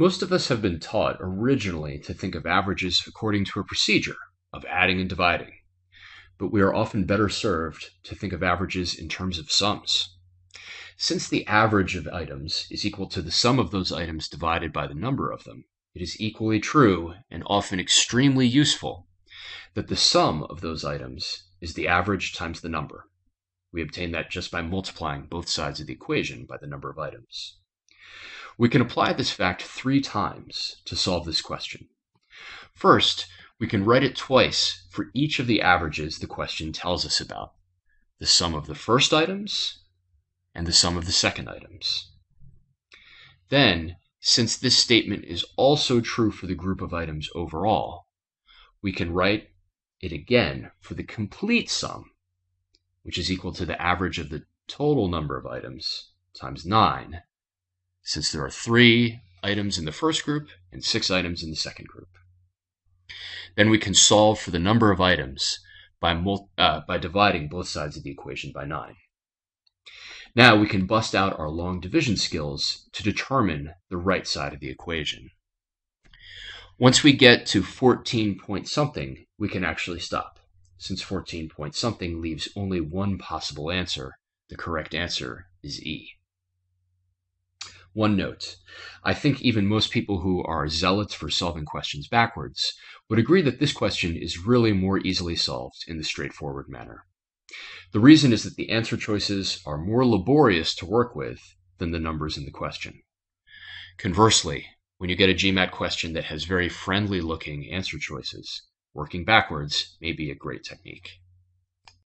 Most of us have been taught originally to think of averages according to a procedure of adding and dividing, but we are often better served to think of averages in terms of sums. Since the average of items is equal to the sum of those items divided by the number of them, it is equally true, and often extremely useful, that the sum of those items is the average times the number. We obtain that just by multiplying both sides of the equation by the number of items. We can apply this fact 3 times to solve this question. First, we can write it twice for each of the averages the question tells us about: the sum of the first items and the sum of the second items. Then, since this statement is also true for the group of items overall, we can write it again for the complete sum, which is equal to the average of the total number of items times 9, since there are 3 items in the first group and 6 items in the second group. Then we can solve for the number of items by dividing both sides of the equation by 9. Now we can bust out our long division skills to determine the right side of the equation. Once we get to 14 point something, we can actually stop, since 14 point something leaves only one possible answer. The correct answer is E. One note: I think even most people who are zealots for solving questions backwards would agree that this question is really more easily solved in the straightforward manner. The reason is that the answer choices are more laborious to work with than the numbers in the question. Conversely, when you get a GMAT question that has very friendly looking answer choices, working backwards may be a great technique.